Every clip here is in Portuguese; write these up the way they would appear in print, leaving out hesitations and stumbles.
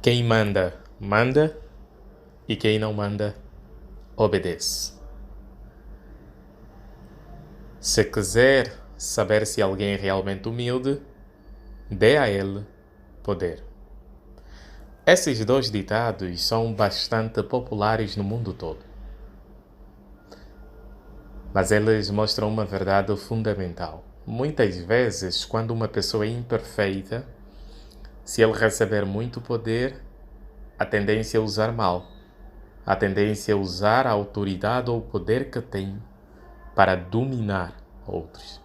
Quem manda, manda, e quem não manda, obedece. Se quiser saber se alguém é realmente humilde, dê a ele poder. Esses dois ditados são bastante populares no mundo todo, mas eles mostram uma verdade fundamental. Muitas vezes, quando uma pessoa é imperfeita, se ele receber muito poder, a tendência é usar mal. A tendência é usar a autoridade ou o poder que tem para dominar outros.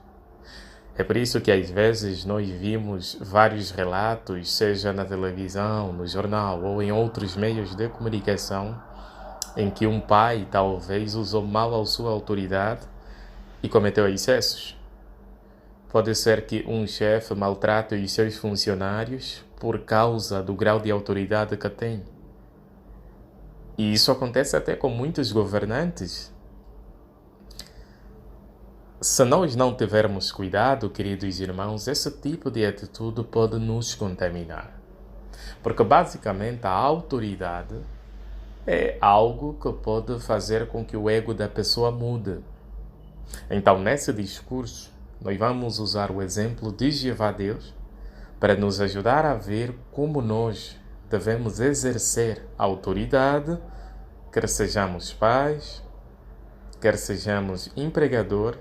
É por isso que às vezes nós vimos vários relatos, seja na televisão, no jornal ou em outros meios de comunicação, em que um pai talvez usou mal a sua autoridade e cometeu excessos. Pode ser que um chefe maltrate os seus funcionários por causa do grau de autoridade que tem. E isso acontece até com muitos governantes. Se nós não tivermos cuidado, queridos irmãos, esse tipo de atitude pode nos contaminar. Porque basicamente a autoridade é algo que pode fazer com que o ego da pessoa mude. Então, nesse discurso, nós vamos usar o exemplo de Jeová Deus para nos ajudar a ver como nós devemos exercer a autoridade, quer sejamos pais, quer sejamos empregador,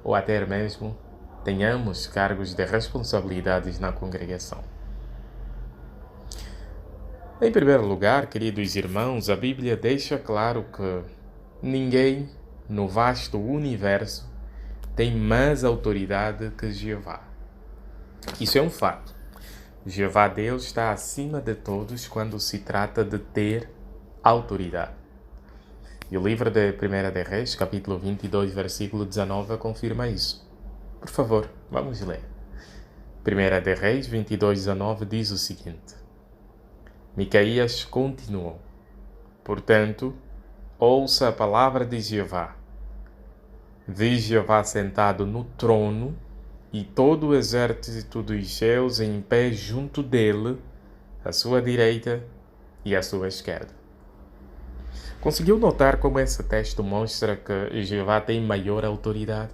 ou até mesmo tenhamos cargos de responsabilidades na congregação. Em primeiro lugar, queridos irmãos, a Bíblia deixa claro que ninguém no vasto universo tem mais autoridade que Jeová. Isso é um fato. Jeová Deus está acima de todos quando se trata de ter autoridade. E o livro de 1 de Reis, capítulo 22, versículo 19, confirma isso. Por favor, vamos ler. 1 de Reis 22, 19 diz o seguinte: Micaías continuou: Portanto, ouça a palavra de Jeová. Vi Jeová sentado no trono e todo o exército dos céus em pé junto dele, à sua direita e à sua esquerda. Conseguiu notar como esse texto mostra que Jeová tem maior autoridade?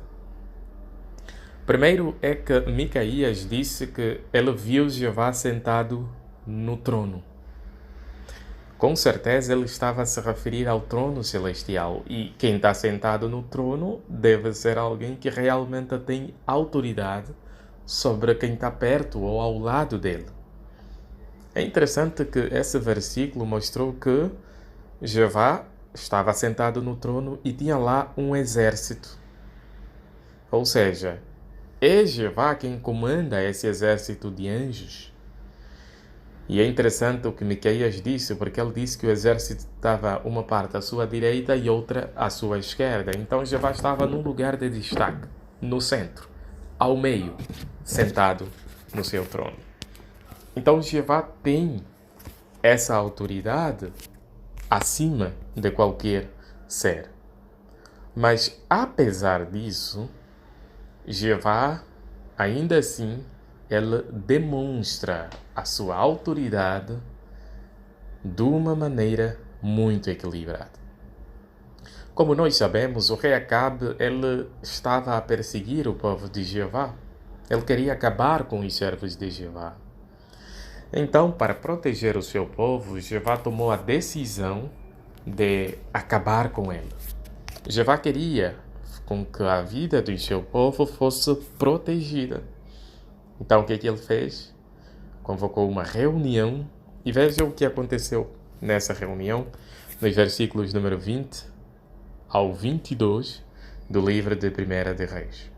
Primeiro é que Micaías disse que ele viu Jeová sentado no trono. Com certeza ele estava a se referir ao trono celestial, e quem está sentado no trono deve ser alguém que realmente tem autoridade sobre quem está perto ou ao lado dele. É interessante que esse versículo mostrou que Jeová estava sentado no trono e tinha lá um exército. Ou seja, é Jeová quem comanda esse exército de anjos. E é interessante o que Micaías disse, porque ele disse que o exército estava uma parte à sua direita e outra à sua esquerda. Então Jeová estava num lugar de destaque, no centro, ao meio, sentado no seu trono. Então Jeová tem essa autoridade acima de qualquer ser. Mas apesar disso, Jeová, ainda assim, ele demonstra a sua autoridade de uma maneira muito equilibrada. Como nós sabemos, o rei Acabe, ele estava a perseguir o povo de Jeová. Ele queria acabar com os servos de Jeová. Então, para proteger o seu povo, Jeová tomou a decisão de acabar com ele. Jeová queria com que a vida do seu povo fosse protegida. Então, o que ele fez? Convocou uma reunião e veja o que aconteceu nessa reunião, nos versículos número 20 ao 22 do livro de 1 de Reis.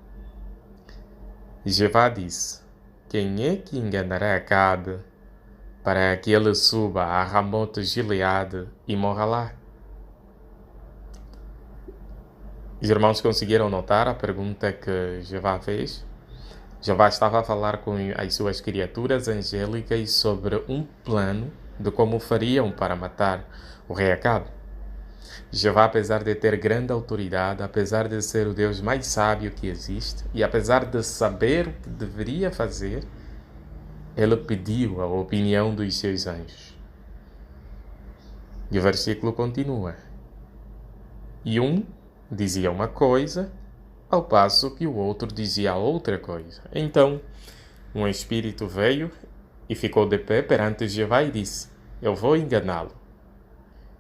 Jeová disse: Quem é que enganará Acabe para que ele suba a Ramote Gileade e morra lá? Os irmãos conseguiram notar a pergunta que Jeová fez? Jeová estava a falar com as suas criaturas angélicas sobre um plano de como fariam para matar o rei Acabe. Jeová, apesar de ter grande autoridade, apesar de ser o Deus mais sábio que existe, e apesar de saber o que deveria fazer, ele pediu a opinião dos seus anjos. E o versículo continua. E um dizia uma coisa, ao passo que o outro dizia outra coisa. Então, um espírito veio e ficou de pé perante Jeová e disse: Eu vou enganá-lo.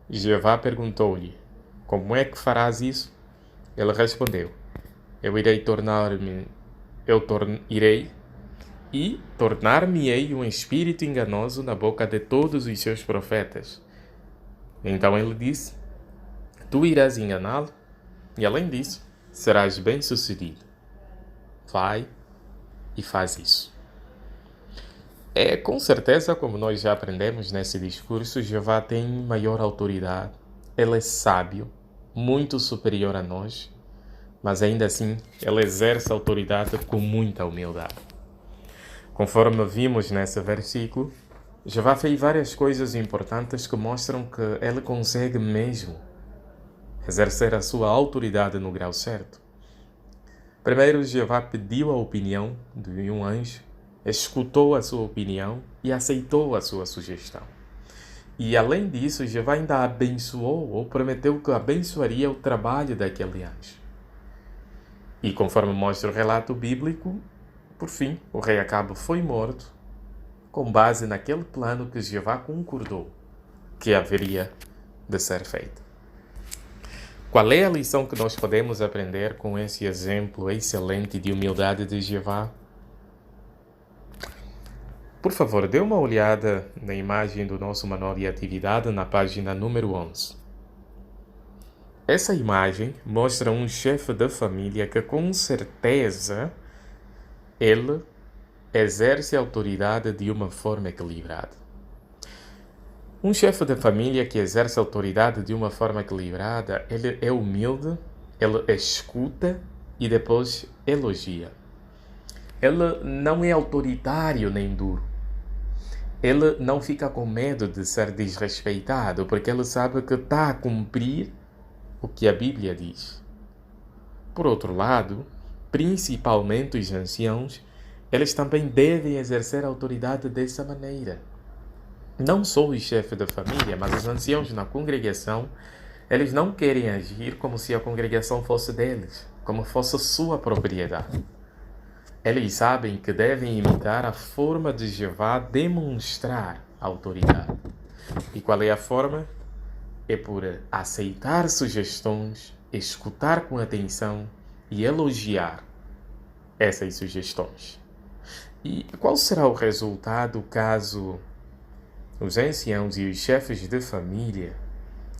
Jeová perguntou-lhe: Como é que farás isso? Ele respondeu: irei e tornar-me-ei um espírito enganoso na boca de todos os seus profetas. Então ele disse: Tu irás enganá-lo, e além disso, serás bem-sucedido. Vai e faz isso. Com certeza, como nós já aprendemos nesse discurso, Jeová tem maior autoridade. Ele é sábio, muito superior a nós, mas ainda assim, ele exerce a autoridade com muita humildade. Conforme vimos nesse versículo, Jeová fez várias coisas importantes que mostram que ele consegue mesmo exercer a sua autoridade no grau certo. Primeiro, Jeová pediu a opinião de um anjo, escutou a sua opinião e aceitou a sua sugestão. E além disso, Jeová ainda abençoou ou prometeu que abençoaria o trabalho daquele anjo. E conforme mostra o relato bíblico, por fim, o rei Acabe foi morto com base naquele plano que Jeová concordou que haveria de ser feito. Qual é a lição que nós podemos aprender com esse exemplo excelente de humildade de Jeová? Por favor, dê uma olhada na imagem do nosso manual de atividade na página número 11. Essa imagem mostra um chefe de família que com certeza ele exerce a autoridade de uma forma equilibrada. Um chefe de família que exerce a autoridade de uma forma equilibrada, ele é humilde, ele escuta e depois elogia. Ele não é autoritário nem duro. Ele não fica com medo de ser desrespeitado, porque ele sabe que está a cumprir o que a Bíblia diz. Por outro lado, principalmente os anciãos, eles também devem exercer a autoridade dessa maneira. Não só o chefe da família, mas os anciãos na congregação, eles não querem agir como se a congregação fosse deles, como fosse sua propriedade. Eles sabem que devem imitar a forma de Jeová demonstrar autoridade. E qual é a forma? É por aceitar sugestões, escutar com atenção e elogiar essas sugestões. E qual será o resultado caso os anciãos e os chefes de família,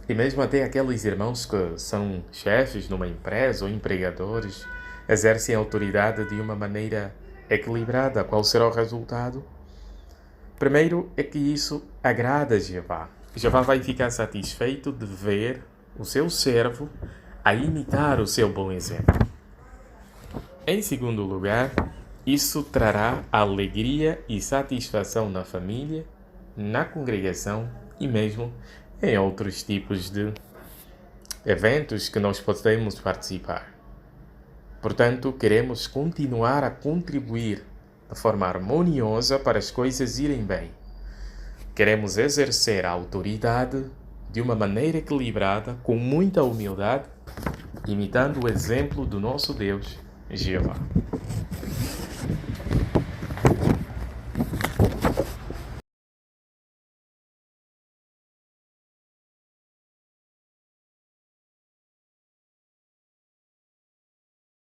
e mesmo até aqueles irmãos que são chefes numa empresa ou empregadores, exercem a autoridade de uma maneira equilibrada? Qual será o resultado? Primeiro é que isso agrada a Jeová. Jeová vai ficar satisfeito de ver o seu servo a imitar o seu bom exemplo. Em segundo lugar, isso trará alegria e satisfação na família, na congregação e mesmo em outros tipos de eventos que nós podemos participar. Portanto, queremos continuar a contribuir de forma harmoniosa para as coisas irem bem. Queremos exercer a autoridade de uma maneira equilibrada, com muita humildade, imitando o exemplo do nosso Deus, Jeová.